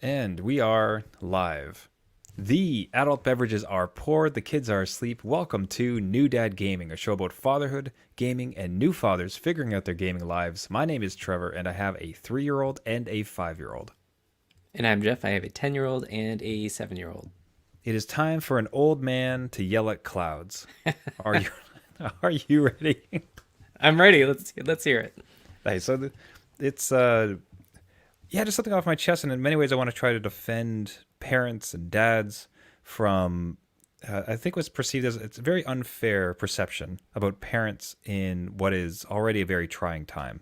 And we are live. The adult beverages are poured, the kids are asleep. Welcome to New Dad Gaming, a show about fatherhood, gaming, and new fathers figuring out their gaming lives. My name is Trevor, and I have a 3-year-old and a 5-year-old. And I'm Jeff. I have a 10-year-old and a 7-year-old. It is time for an old man to yell at clouds. Are you are you ready? I'm ready. Let's hear it. Hey, it's yeah, just something off my chest, and in many ways, I want to try to defend parents and dads from. I think what's perceived as it's a very unfair perception about parents in what is already a very trying time.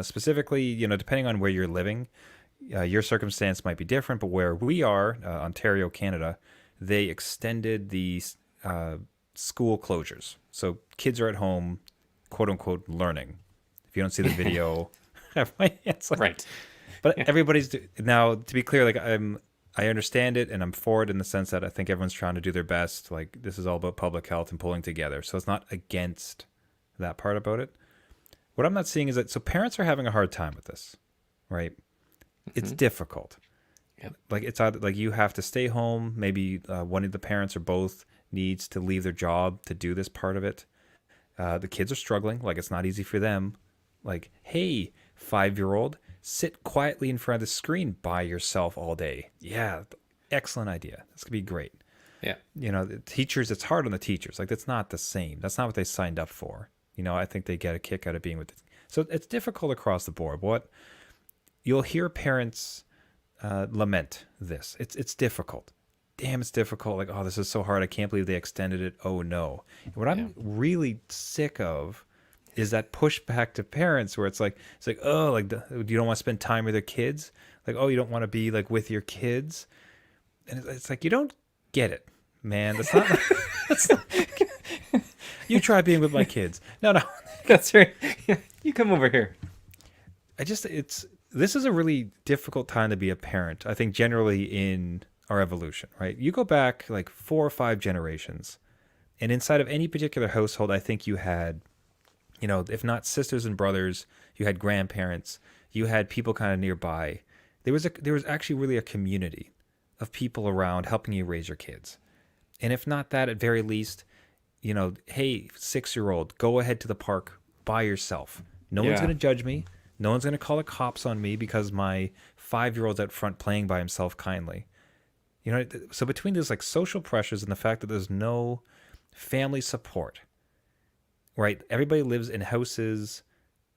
Specifically, depending on where you're living, your circumstance might be different, but where we are, Ontario, Canada, they extended the uh, school closures. So kids are at home, quote unquote, learning. If you don't see the video, it's like, Right. but now to be clear, like I understand it and I'm for it in the sense that I think everyone's trying to do their best. Like this is all about public health and pulling together. So it's not against that part about it. What I'm not seeing is that so parents are having a hard time with this, right? It's difficult. Yep. Like it's either like you have to stay home. Maybe one of the parents or both needs to leave their job to do this part of it. The kids are struggling. Like it's not easy for them. Like, hey, 5-year-old, sit quietly in front of the screen by yourself all day. Yeah, excellent idea. This could be great. Yeah. The teachers, it's hard on the teachers. Like that's not the same. That's not what they signed up for. I think they get a kick out of being with it. So it's difficult across the board. What you'll hear parents lament this. It's difficult. Damn, it's difficult. Like, oh, this is so hard. I can't believe they extended it. Oh no. And what Yeah. I'm really sick of is that pushback to parents where it's like oh like you don't want to spend time with your kids, like oh you don't want to be like with your kids, and it's like you don't get it, man. That's not, that's not you try being with my kids. No. That's right. You come over here. It's this is a really difficult time to be a parent, I think, generally in our evolution, right? You go back like 4 or 5 generations, and inside of any particular household, I think you had, if not sisters and brothers, you had grandparents, you had people kind of nearby. There was actually really a community of people around helping you raise your kids. And if not that, at very least, hey, 6-year-old, go ahead to the park by yourself. No one's going Yeah. to judge me. No one's going to call the cops on me because my 5-year-old's out front playing by himself kindly. So between these like social pressures and the fact that there's no family support, right? Everybody lives in houses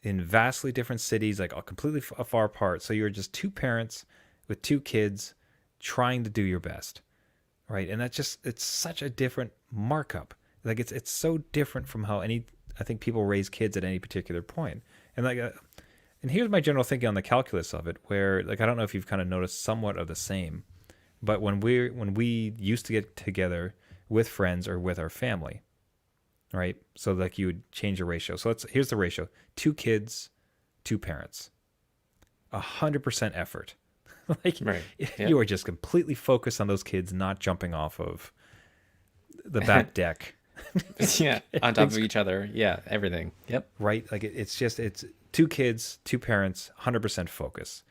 in vastly different cities, like completely far apart. So you're just two parents with two kids trying to do your best, right? And it's such a different markup. Like it's so different from how I think people raise kids at any particular point. And and here's my general thinking on the calculus of it, where like I don't know if you've kind of noticed somewhat of the same, but when we used to get together with friends or with our family, right? So like you would change the ratio. So here's the ratio: 2 kids, 2 parents, 100% effort. Like Right. you Yep. are just completely focused on those kids not jumping off of the back deck. Yeah. On top of each other. Yeah. Everything. Yep. Right? Like it's 2 kids, 2 parents, 100% focus.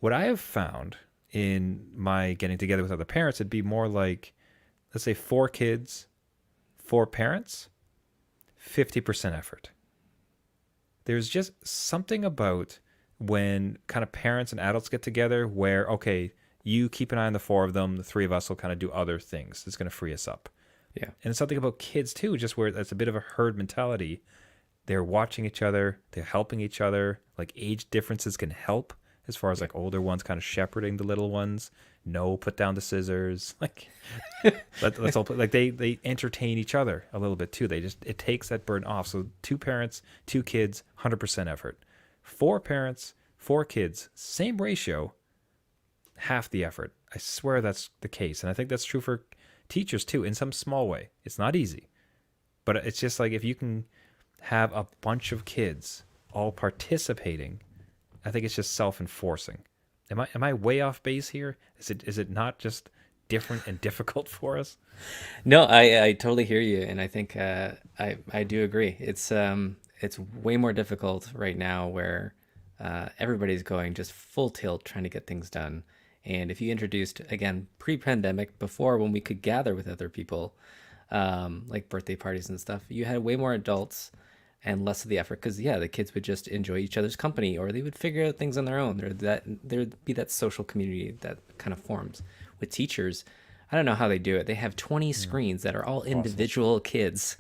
What I have found in my getting together with other parents, it'd be more like, let's say 4 kids, 4 parents, 50% effort. There's just something about when kind of parents and adults get together where, okay, you keep an eye on the 4 of them, the 3 of us will kind of do other things. It's going to free us up. Yeah. And it's something about kids too, just where that's a bit of a herd mentality. They're watching each other, they're helping each other. Like age differences can help as far as Yeah. like older ones kind of shepherding the little ones. No, put down the scissors. Like let's all play. Like they entertain each other a little bit too. It takes that burden off. So 2 parents, 2 kids, 100% effort. 4 parents, 4 kids, same ratio, half the effort. I swear that's the case, and I think that's true for teachers too in some small way. It's not easy, but it's just like if you can have a bunch of kids all participating, I think it's just self-enforcing. Am I way off base here? Is it not just different and difficult for us? No, I totally hear you, and I think I do agree. It's way more difficult right now where everybody's going just full tilt trying to get things done, And if you introduced, again, pre-pandemic, before when we could gather with other people, like birthday parties and stuff, you had way more adults and less of the effort because yeah, the kids would just enjoy each other's company or they would figure out things on their own. There'd be that social community that kind of forms. With teachers, I don't know how they do it. They have 20 screens that are all individual kids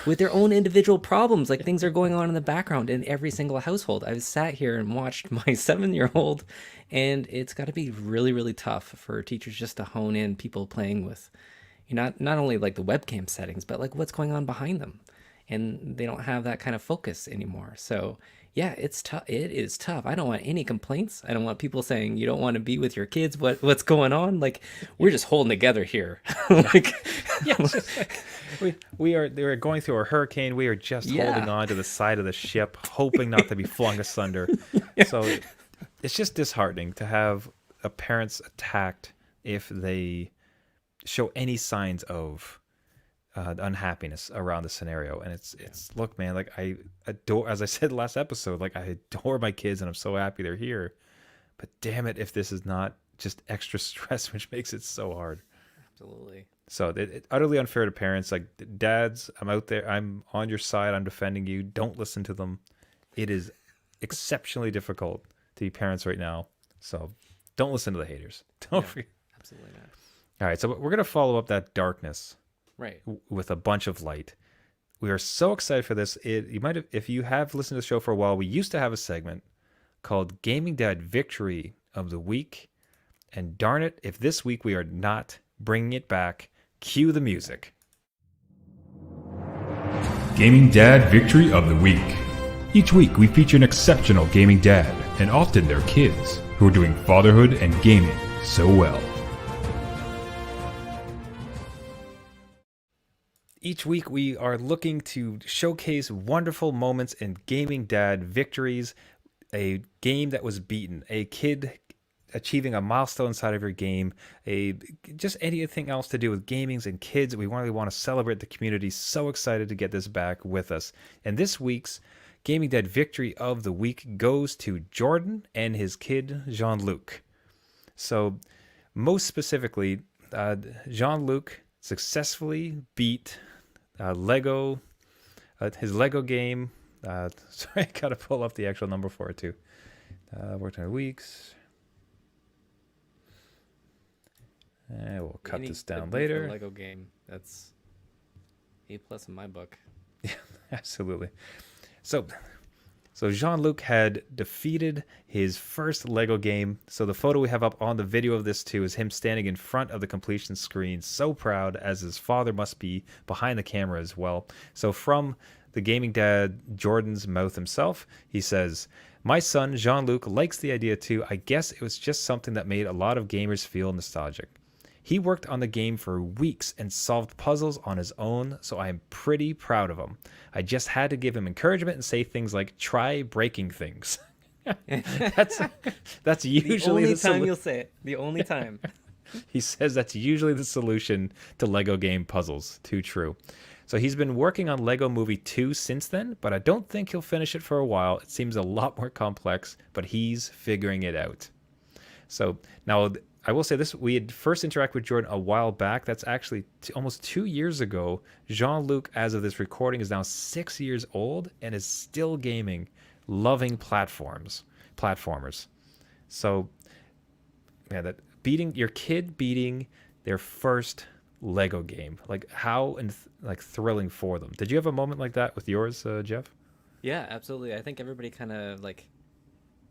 with their own individual problems. Like things are going on in the background in every single household. I've sat here and watched my 7-year-old, and it's got to be really, really tough for teachers just to hone in people playing with, not only like the webcam settings, but like what's going on behind them. And they don't have that kind of focus anymore. So yeah, it's tough. It is tough. I don't want any complaints. I don't want people saying you don't want to be with your kids. What's going on? Like we're just holding together here. Like Yeah, it's just like they were going through a hurricane. We are just holding yeah. on to the side of the ship, hoping not to be flung asunder. So it's just disheartening to have parents attacked if they show any signs of unhappiness around the scenario. And it's look, man, like I adore, as I said last episode, like I adore my kids and I'm so happy they're here. But damn it, if this is not just extra stress, which makes it so hard. Absolutely. So it's utterly unfair to parents. Like, dads, I'm out there. I'm on your side. I'm defending you. Don't listen to them. It is exceptionally difficult to be parents right now. So don't listen to the haters. Don't No, forget. absolutely not. All right. So we're going to follow up that darkness Right. with a bunch of light. We are so excited for this. You might have, if you have listened to the show for a while, we used to have a segment called Gaming Dad Victory of the Week. And darn it, if this week we are not bringing it back, cue the music. Gaming Dad Victory of the Week. Each week we feature an exceptional gaming dad, and often their kids, who are doing fatherhood and gaming so well. Each week we are looking to showcase wonderful moments in gaming dad victories, a game that was beaten, a kid achieving a milestone inside of your game, just anything else to do with gamings and kids. We really want to celebrate the community. So excited to get this back with us. And this week's Gaming Dad Victory of the Week goes to Jordan and his kid, Jean-Luc. So most specifically, Jean-Luc successfully beat Lego, his Lego game. Sorry, I gotta pull up the actual number for it too. Worked on weeks. We'll cut this down later. Lego game. That's A+ in my book. Absolutely. So Jean-Luc had defeated his first Lego game. So the photo we have up on the video of this too is him standing in front of the completion screen, so proud, as his father must be behind the camera as well. So from the gaming dad Jordan's mouth himself, he says, "My son Jean-Luc likes the idea too. I guess it was just something that made a lot of gamers feel nostalgic. He worked on the game for weeks and solved puzzles on his own, so I am pretty proud of him. I just had to give him encouragement and say things like, try breaking things." That's usually The only time you'll say it. The only time. He says that's usually the solution to Lego game puzzles. Too true. So he's been working on Lego Movie 2 since then, but I don't think he'll finish it for a while. It seems a lot more complex, but he's figuring it out. So now I will say this, we had first interacted with Jordan a while back. That's actually almost 2 years ago. Jean-Luc, as of this recording, is now 6 years old and is still gaming, loving platformers. So, man, that beating their first Lego game, like how like thrilling for them. Did you have a moment like that with yours, Jeff? Yeah, absolutely. I think everybody kind of like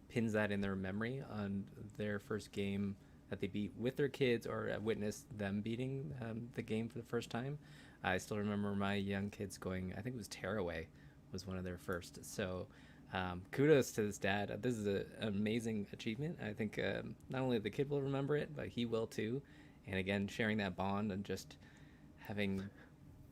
pins that in their memory on their first game that they beat with their kids or witnessed them beating the game for the first time. I still remember my young kids going, I think it was Tearaway was one of their first. So kudos to this dad. This is an amazing achievement. I think not only the kid will remember it, but he will too. And again, sharing that bond and just having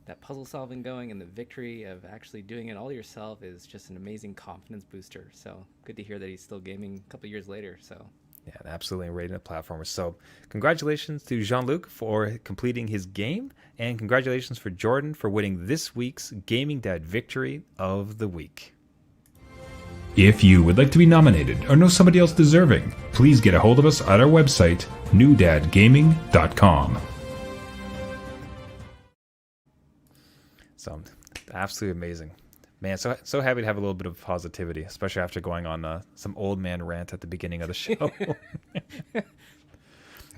that puzzle solving going and the victory of actually doing it all yourself is just an amazing confidence booster. So good to hear that he's still gaming a couple years later. So yeah, absolutely rating the platformer. So congratulations to Jean-Luc for completing his game, and congratulations for Jordan for winning this week's Gaming Dad Victory of the Week. If you would like to be nominated or know somebody else deserving, please get a hold of us at our website, newdadgaming.com. So, absolutely amazing. Man, so happy to have a little bit of positivity, especially after going on some old man rant at the beginning of the show.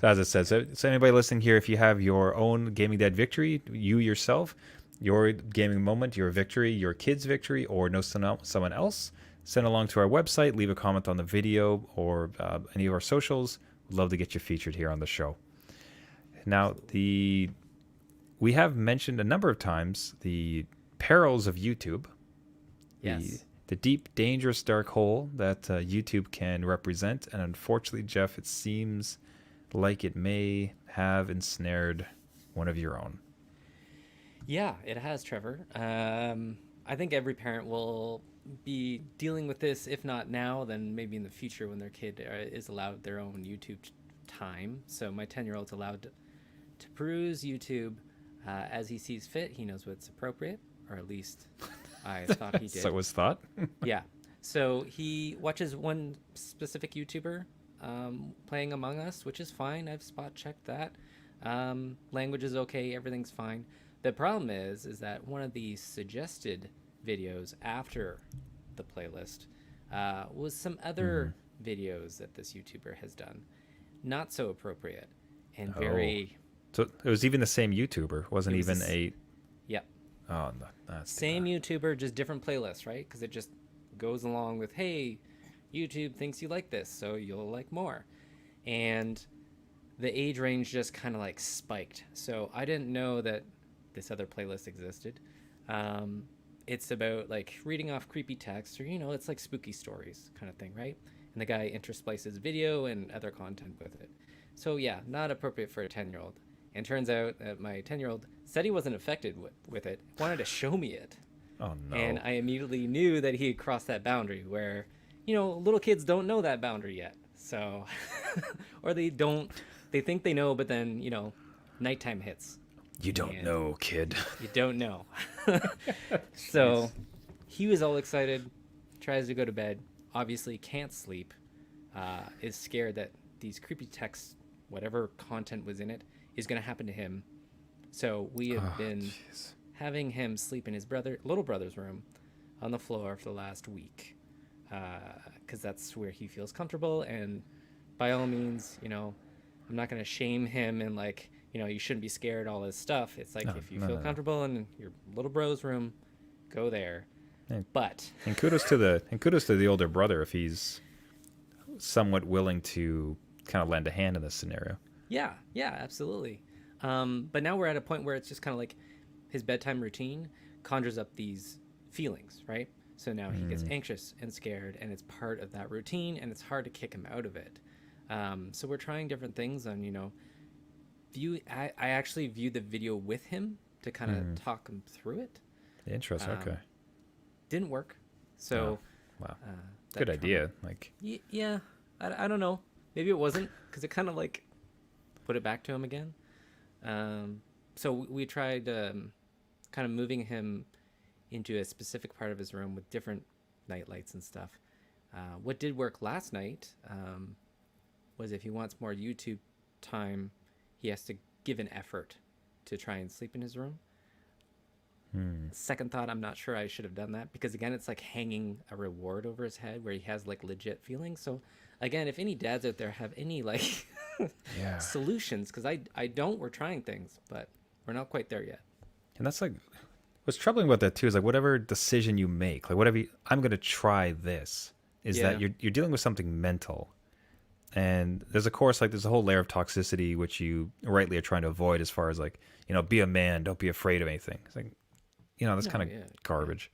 As I said, so anybody listening here, if you have your own Gaming Dad victory, you yourself, your gaming moment, your victory, your kid's victory, or know someone else, send along to our website, leave a comment on the video or any of our socials. We'd love to get you featured here on the show. Now, we have mentioned a number of times the perils of YouTube. Yes. The deep, dangerous dark hole that YouTube can represent. And unfortunately, Jeff, it seems like it may have ensnared one of your own. Yeah, it has, Trevor. I think every parent will be dealing with this, if not now, then maybe in the future when their kid is allowed their own YouTube time. So my 10-year-old's allowed to peruse YouTube as he sees fit. He knows what's appropriate, or at least I thought he did. So it was thought? Yeah. So he watches one specific YouTuber playing Among Us, which is fine. I've spot checked that. Language is okay. Everything's fine. The problem is that one of the suggested videos after the playlist was some other videos that this YouTuber has done. Not so appropriate and very... So it was even the same YouTuber. Wasn't even a... Yep. Oh, no, that's Same YouTuber, just different playlists, right? Because it just goes along with, hey, YouTube thinks you like this, so you'll like more. And the age range just kind of like spiked. So I didn't know that this other playlist existed. It's about like reading off creepy text, or, it's like spooky stories kind of thing, right? And the guy intersplices video and other content with it. So yeah, not appropriate for a 10-year-old. And turns out that my 10-year-old said he wasn't affected with it, wanted to show me it. Oh, no. And I immediately knew that he had crossed that boundary where, little kids don't know that boundary yet. So, or they think they know, but then, nighttime hits. You don't know, kid. You don't know. So he was all excited, tries to go to bed, obviously can't sleep, is scared that these creepy texts, whatever content was in it, is going to happen to him. So we have been having him sleep in his little brother's room on the floor for the last week, because that's where he feels comfortable. And by all means, I'm not going to shame him and you shouldn't be scared, all this stuff. It's like, if you feel comfortable in your little bro's room, go there. And kudos to the older brother if he's somewhat willing to kind of lend a hand in this scenario. Yeah, absolutely. But now we're at a point where it's just kind of like his bedtime routine conjures up these feelings, right? So now he gets anxious and scared, and it's part of that routine, and it's hard to kick him out of it. So we're trying different things on, I actually viewed the video with him to kind of talk him through it. Interesting. Okay. Didn't work. So, wow. Good idea. Yeah, I don't know. Maybe it wasn't, because it kind of put it back to him again. So we tried kind of moving him into a specific part of his room with different night lights and stuff. What did work last night was if he wants more YouTube time, he has to give an effort to try and sleep in his room. Second thought, I'm not sure I should have done that, because again, it's like hanging a reward over his head where he has legit feelings. So again, if any dads out there have any solutions, because I don't, we're trying things, but we're not quite there yet. And that's what's troubling about that too is whatever decision you make, I'm going to try this, is that you're dealing with something mental. And there's there's a whole layer of toxicity which you rightly are trying to avoid, as far as be a man, don't be afraid of anything. It's that's kind of garbage.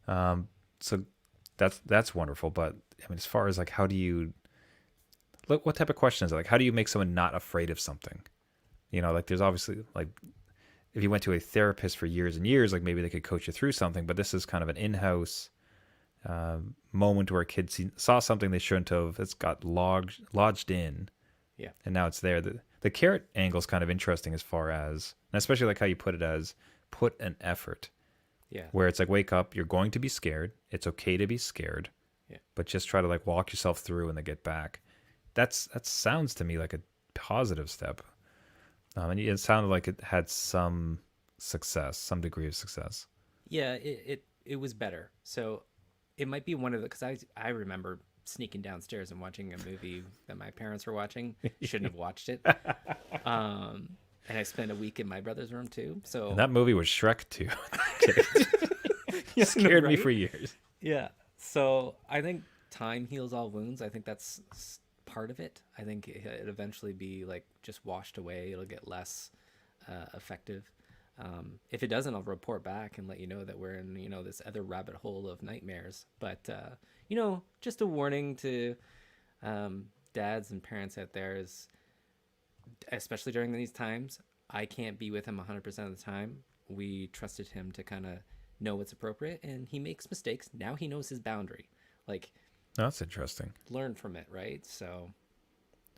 So that's wonderful. But I mean, as far as how do you what type of question is it? How do you make someone not afraid of something? There's obviously if you went to a therapist for years and years, maybe they could coach you through something, but this is kind of an in-house moment where a kid saw something they shouldn't have. It's got lodged in. Yeah. And now it's there. The carrot angle is kind of interesting, as far as, and especially how you put it as put an effort. Yeah. Where it's wake up, you're going to be scared. It's okay to be scared. Yeah. but just try to like walk yourself through and then get back. That sounds to me like a positive step. And it sounded like it had some success, some degree of success. Yeah, it was better. So it might be one of the, because I remember sneaking downstairs and watching a movie that my parents were watching. Shouldn't have watched it. And I spent a week in my brother's room too. So And that movie was Shrek too. Yeah, Scared me right? for years. Yeah. So I think time heals all wounds. I think that's part of it. I think it eventually be like just washed away. It'll get less effective. If it doesn't, I'll report back and let you know that we're in, this other rabbit hole of nightmares. But, just a warning to dads and parents out there is, especially during these times, I can't be with him 100% of the time. We trusted him to kind of know what's appropriate, and he makes mistakes. Now he knows his boundary. Like, Oh, that's interesting. learn from it, right? So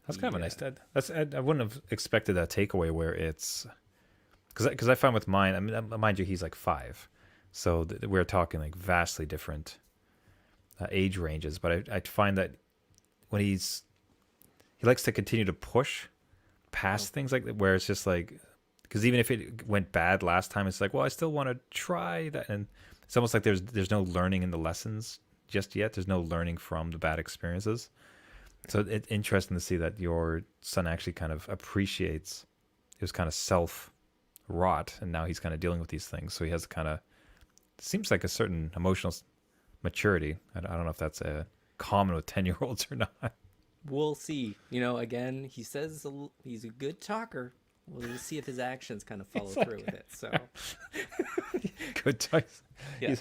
That's kind of a nice. I wouldn't have expected that takeaway where it's because I find with mine. I mean, mind you, he's like 5, so we're talking like vastly different age ranges. But I find that when he likes to continue to push past things like that, where it's just like, because even if it went bad last time, it's like, well, I still want to try that, and it's almost like there's no learning in the lessons just yet. There's no learning from the bad experiences. So it's interesting to see that your son actually kind of appreciates it was kind of self-wrought, and now he's kind of dealing with these things. So he has kind of, seems like a certain emotional maturity. I don't know if that's common with 10-year-olds or not. we'll see. Again, he says he's a good talker. We'll see if his actions kind of follow through with it. So, Good choice. yeah,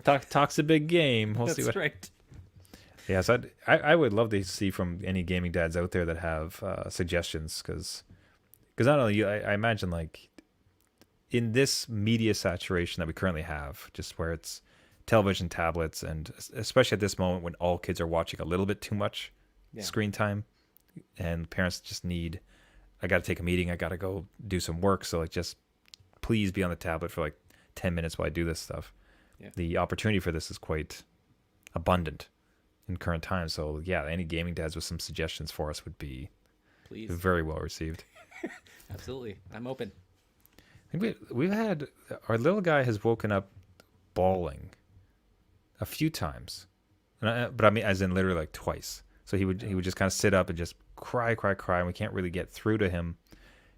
Talks a big game. We'll see that's what. right. Yeah, so I would love to see from any gaming dads out there that have suggestions, because not only you, I imagine like in this media saturation that we currently have, just where it's television, tablets, and especially at this moment when all kids are watching a little bit too much screen time, and parents just need, I got to take a meeting, I got to go do some work, so like just please be on the tablet for like 10 minutes while I do this stuff. Yeah. The opportunity for this is quite abundant in current times. So yeah, any gaming dads with some suggestions for us would be Please. very well received. Absolutely. I'm open. I think we've had, our little guy has woken up bawling a few times, but I mean as in literally like twice. So he would just kind of sit up and just cry, and we can't really get through to him.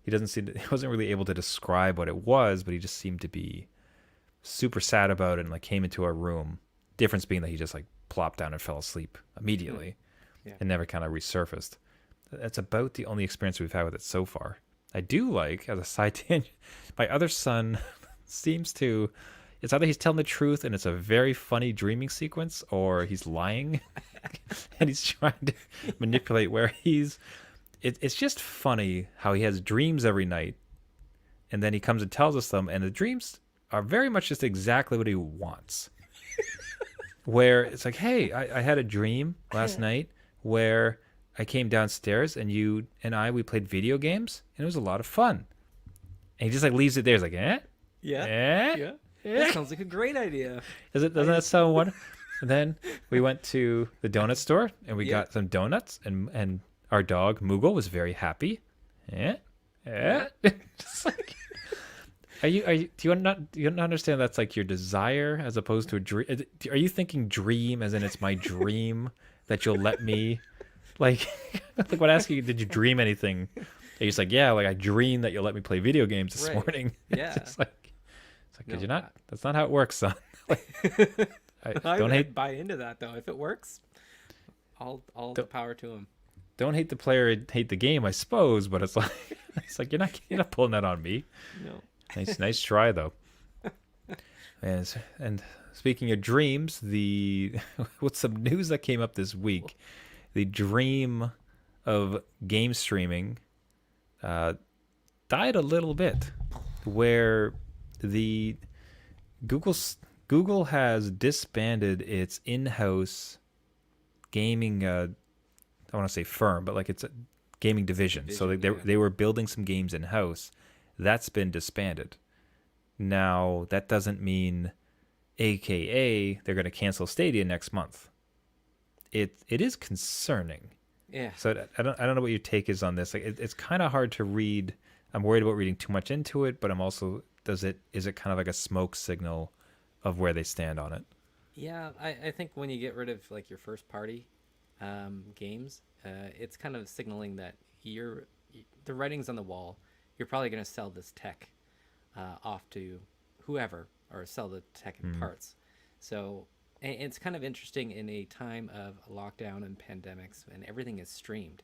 He wasn't really able to describe what it was, but he just seemed to be super sad about it, and like came into our room. Difference being that he just like plopped down and fell asleep immediately, and never kind of resurfaced. That's about the only experience we've had with it so far. I do like, as a side tangent, my other son seems to, it's either he's telling the truth and it's a very funny dreaming sequence, or he's lying and he's trying to manipulate where he's, it's just funny how he has dreams every night, and then he comes and tells us them, and the dreams are very much just exactly what he wants. Where it's like, hey, I had a dream last night where I came downstairs and you and we played video games, and it was a lot of fun. And he just like leaves it there. He's like, Yeah. That sounds like a great idea. Doesn't that sound wonderful? And then we went to the donut store and we got some donuts, and our dog Moogle was very happy. Just like, do you not understand that's like your desire as opposed to a dream? Are you thinking dream as in it's my dream that you'll let me, like when I ask you, did you dream anything? And you're just like, yeah, like I dreamed that you'll let me play video games this morning. Yeah. It's like, No, could you not? That's not how it works, son. I don't hate. buy into that though. If it works, all the power to him. Don't hate the player, hate the game, I suppose. But it's like you're not pulling that on me. No. Nice try though. And speaking of dreams, what's some news that came up this week? The dream of game streaming died a little bit, where the Google has disbanded its in-house gaming. I want to say firm, but like it's a gaming division. So they were building some games in-house. That's been disbanded. Now, that doesn't mean, AKA, they're going to cancel Stadia next month. it is concerning. Yeah. So I don't know what your take is on this. Like it's kind of hard to read. I'm worried about reading too much into it, but I'm also is it kind of like a smoke signal of where they stand on it? Yeah, I think when you get rid of like your first party games, it's kind of signaling that the writing's on the wall. You're probably going to sell this tech off to whoever, or sell the tech in parts. So it's kind of interesting in a time of lockdown and pandemics and everything is streamed,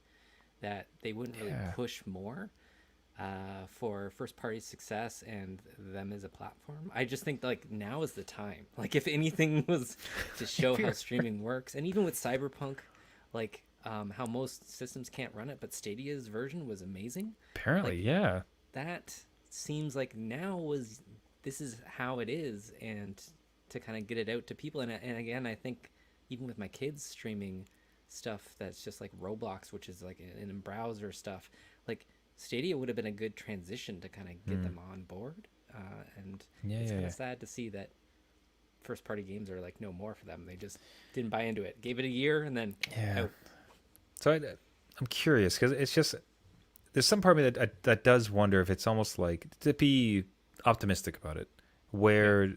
that they wouldn't really push more for first party success and them as a platform. I just think like now is the time. Like if anything was to show how streaming works, and even with Cyberpunk, like how most systems can't run it, but Stadia's version was amazing. Apparently, Like, yeah. that seems like this is how it is, and to kind of get it out to people. And again, I think even with my kids streaming stuff that's just like Roblox, which is like in browser stuff, like Stadia would have been a good transition to kind of get them on board. And it's kind of sad to see that first party games are like no more for them. They just didn't buy into it, gave it a year, and then out. So I'm curious because it's just there's some part of me that does wonder if it's almost like to be optimistic about it, where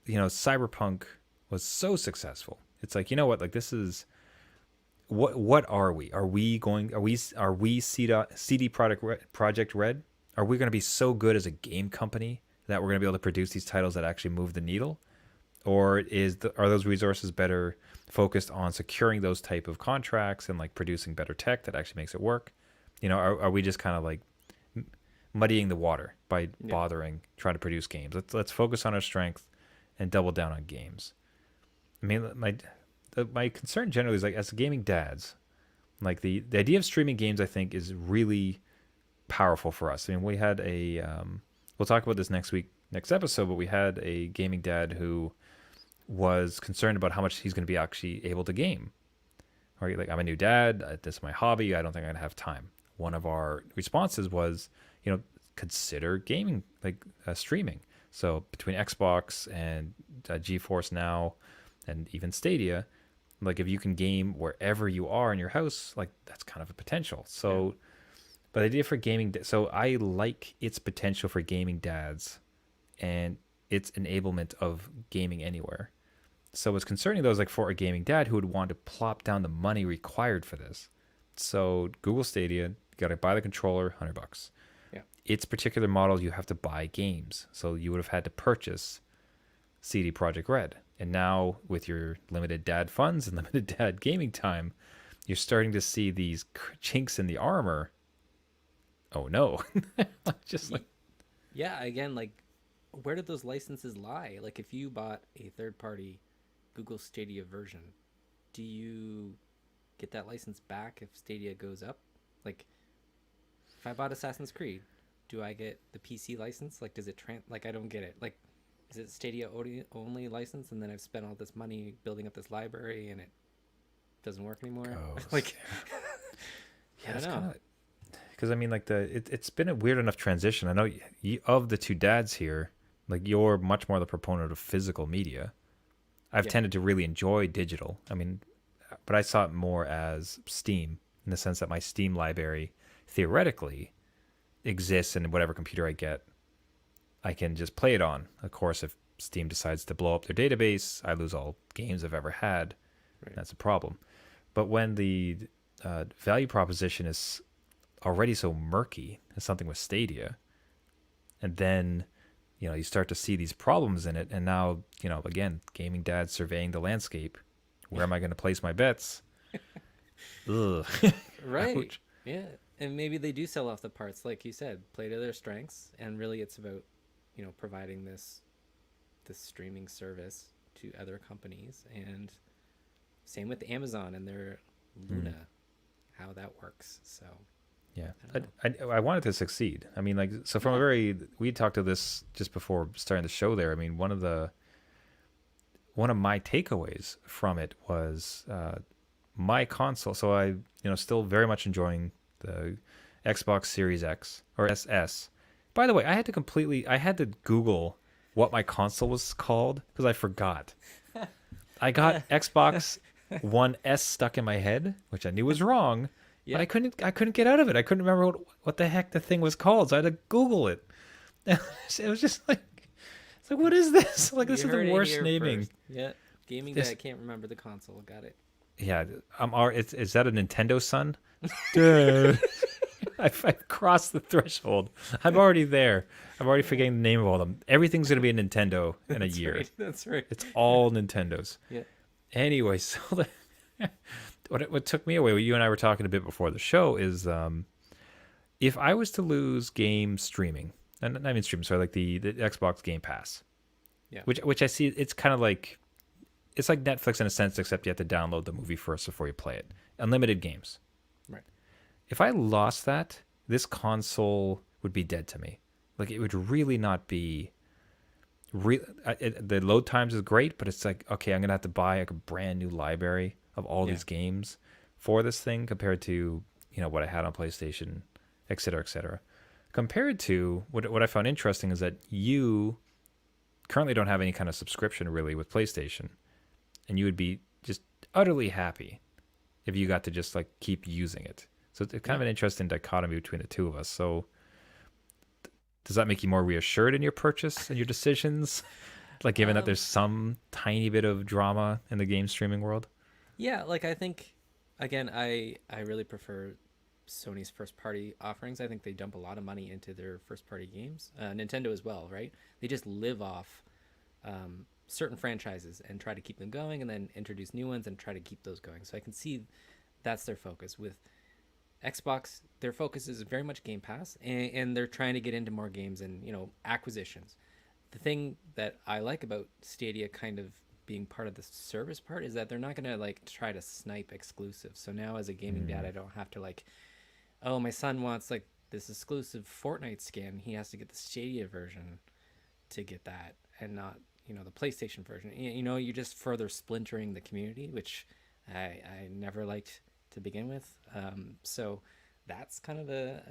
Cyberpunk was so successful. It's like, you know what, like this is what are we? Are we CD Project Red? Are we going to be so good as a game company that we're going to be able to produce these titles that actually move the needle? Or are those resources better focused on securing those type of contracts and like producing better tech that actually makes it work? Are we just kind of like muddying the water by bothering trying to produce games? Let's focus on our strength and double down on games. I mean, my concern generally is like as gaming dads, like the idea of streaming games I think is really powerful for us. I mean, we had we'll talk about this next episode, but we had a gaming dad who was concerned about how much he's going to be actually able to game. Right? Like, I'm a new dad. This is my hobby. I don't think I'm going to have time. One of our responses was, consider gaming, like streaming. So between Xbox and GeForce Now and even Stadia, like if you can game wherever you are in your house, like that's kind of a potential. So, but the idea for gaming, so I like its potential for gaming dads and its enablement of gaming anywhere. So what's concerning though is like for a gaming dad who would want to plop down the money required for this. So Google Stadia, you got to buy the controller, $100. Yeah. Its particular model, you have to buy games. So you would have had to purchase CD Projekt Red. And now with your limited dad funds and limited dad gaming time, you're starting to see these chinks in the armor. Oh no. Just like, yeah, again, like where did those licenses lie? Like if you bought a third party Google Stadia version, do you get that license back if Stadia goes up? Like if I bought Assassin's Creed, do I get the PC license? Like does it like I don't get it. Like is it Stadia only license, and then I've spent all this money building up this library and it doesn't work anymore? Like yeah, I don't know. Because I mean, like it's been a weird enough transition. I know of the two dads here, like you're much more the proponent of physical media. I've tended to really enjoy digital. I mean, but I saw it more as Steam in the sense that my Steam library theoretically exists in whatever computer I get. I can just play it on. Of course, if Steam decides to blow up their database, I lose all games I've ever had. Right. That's a problem. But when the value proposition is already so murky as something with Stadia, and then you start to see these problems in it, and now again, gaming dads surveying the landscape. Where am I going to place my bets? Ugh. Right. Ouch. Yeah, and maybe they do sell off the parts, like you said, play to their strengths, and really it's about providing this streaming service to other companies, and same with Amazon and their Luna, how that works. So yeah, I want it to succeed. I mean, like, so from a very, we talked to this just before starting the show there. I mean, one of my takeaways from it was my console. So I, still very much enjoying the Xbox Series X or SS. By the way, I had to Google what my console was called because I forgot. I got Xbox one S stuck in my head, which I knew was wrong, Yeah. but I couldn't get out of it. I couldn't remember what the heck the thing was called, so I had to Google it. It was just like, it's like, what is this? Like, this You is the heard it worst here naming. first. Yeah. Gaming This- guy can't remember the console. Got it. Yeah, is that a Nintendo, son? Dude. I've crossed the threshold. I'm already there. I'm already forgetting the name of all of them. Everything's going to be a Nintendo in a That's year. right. That's right. It's all Nintendos. Yeah. Anyway, so what took me away, what you and I were talking a bit before the show, is if I was to lose game streaming, and I mean streaming, sorry, like the Xbox Game Pass, Yeah. which I see, it's kind of like, it's like Netflix in a sense, except you have to download the movie first before you play it. Unlimited games. Right. If I lost that, this console would be dead to me. Like, it would really not be. The load times is great, but it's like, okay, I'm gonna have to buy like a brand new library of all these games for this thing compared to what I had on PlayStation, et cetera, et cetera. Compared to what I found interesting is that you currently don't have any kind of subscription really with PlayStation, and you would be just utterly happy if you got to just like keep using it. So it's kind of an interesting dichotomy between the two of us. So does that make you more reassured in your purchase and your decisions? Like, given that there's some tiny bit of drama in the game streaming world? Yeah, like I think, again, I really prefer Sony's first party offerings. I think they dump a lot of money into their first party games. Nintendo as well, right? They just live off certain franchises and try to keep them going, and then introduce new ones and try to keep those going. So I can see that's their focus. With Xbox, their focus is very much Game Pass, and they're trying to get into more games and acquisitions. The thing that I like about Stadia kind of being part of the service part is that they're not going to like try to snipe exclusives. So now as a gaming dad, I don't have to like, oh, my son wants like this exclusive Fortnite skin. He has to get the Stadia version to get that, and not the PlayStation version. You're just further splintering the community, which I never liked to begin with. So that's kind of a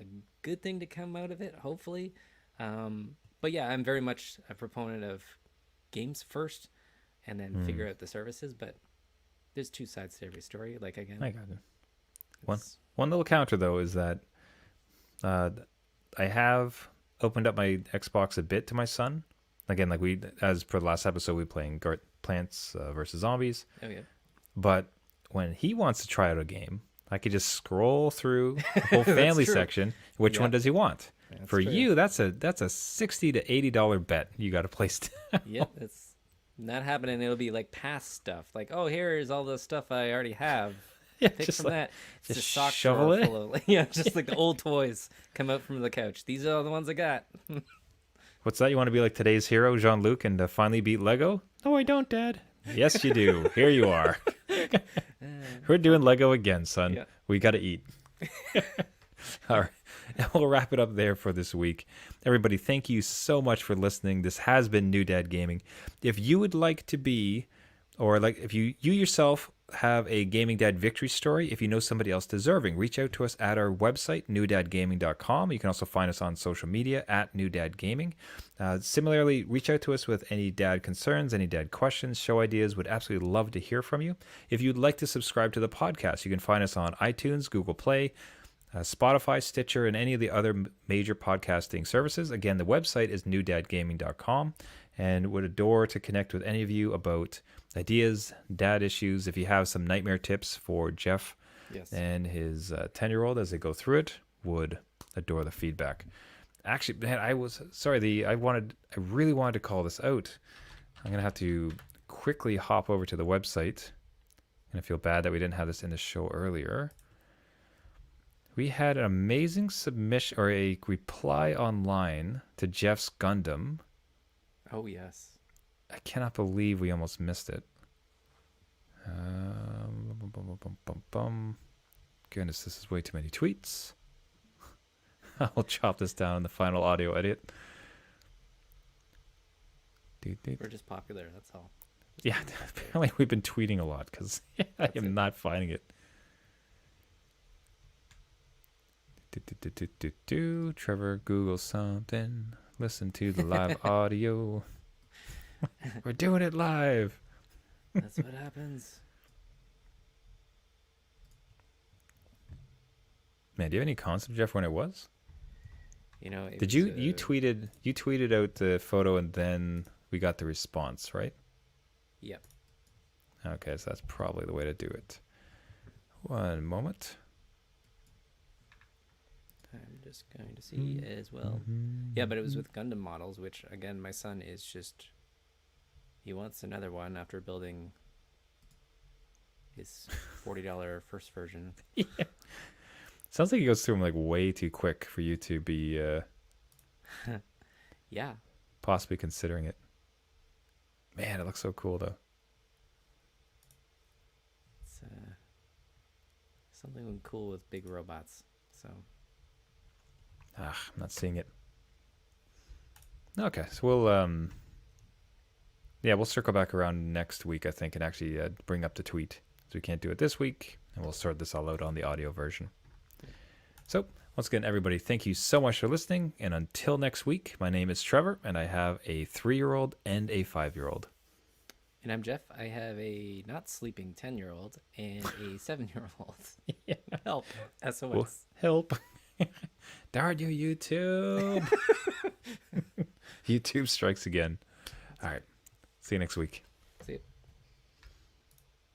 good thing to come out of it, hopefully. But yeah, I'm very much a proponent of games first and then figure out the services. But there's two sides to every story. Like, again, I got it. One little counter though is that I have opened up my Xbox a bit to my son. Again, like as per the last episode, we playing Plants vs. Zombies. Oh yeah. But when he wants to try out a game, I could just scroll through the whole family true. section. Which one does he want? That's For true. you, that's a $60 to $80 bet you got to place down. Yep, it's not happening. It'll be like past stuff. Like, oh, here's all the stuff I already have. Yeah, Pick just from like- that. It's just a sock shovel drawer it. full of, yeah, just like the old toys come out from the couch. These are all the ones I got. What's that? You want to be like today's hero, Jean-Luc, and finally beat Lego? No, I don't, Dad. Yes, you do. Here you are. We're doing Lego again, son. Yeah. We got to eat. All right. And we'll wrap it up there for this week. Everybody, thank you so much for listening. This has been New Dad Gaming. If you would like to be, or like if you yourself have a gaming dad victory story, if you know somebody else deserving, reach out to us at our website, newdadgaming.com. You can also find us on social media at New Dad Gaming. Similarly, reach out to us with any dad concerns, any dad questions, show ideas. Would absolutely love to hear from you. If you'd like to subscribe to the podcast, you can find us on iTunes, Google Play, Spotify, Stitcher, and any of the other major podcasting services. Again, the website is newdadgaming.com, and would adore to connect with any of you about ideas, dad issues. If you have some nightmare tips for Jeff Yes. and his 10-year-old as they go through it, would adore the feedback. Actually, man, I really wanted to call this out. I'm going to have to quickly hop over to the website. And I feel bad that we didn't have this in the show earlier. We had an amazing submission or a reply online to Jeff's Gundam. Oh, yes. I cannot believe we almost missed it. Goodness, this is way too many tweets. I'll chop this down in the final audio edit. We're just popular, that's all. Yeah, apparently we've been tweeting a lot because I am not finding it. Trevor, Google something. Listen to the live audio. We're doing it live. That's what happens. Man, do you have any concept, Jeff, when it was? You know, it Did was, you tweeted out the photo and then we got the response, right? Yep. Okay, so that's probably the way to do it. One moment. I'm just going to see as well. Yeah, but it was with Gundam models, which again, my son is just, he wants another one after building his $40 first version. Sounds like he goes through them like way too quick for you to be Yeah. possibly considering it. Man, it looks so cool though. It's something cool with big robots. So I'm not seeing it. Okay, so we'll we'll circle back around next week, I think, and actually bring up the tweet. So we can't do it this week, and we'll sort this all out on the audio version. So once again, everybody, thank you so much for listening, and until next week, my name is Trevor, and I have a 3-year-old and a 5-year-old. And I'm Jeff. I have a not sleeping 10-year-old and a 7-year-old. Help. SOS. Well, help. Darn you, YouTube. YouTube strikes again. All right. See you next week.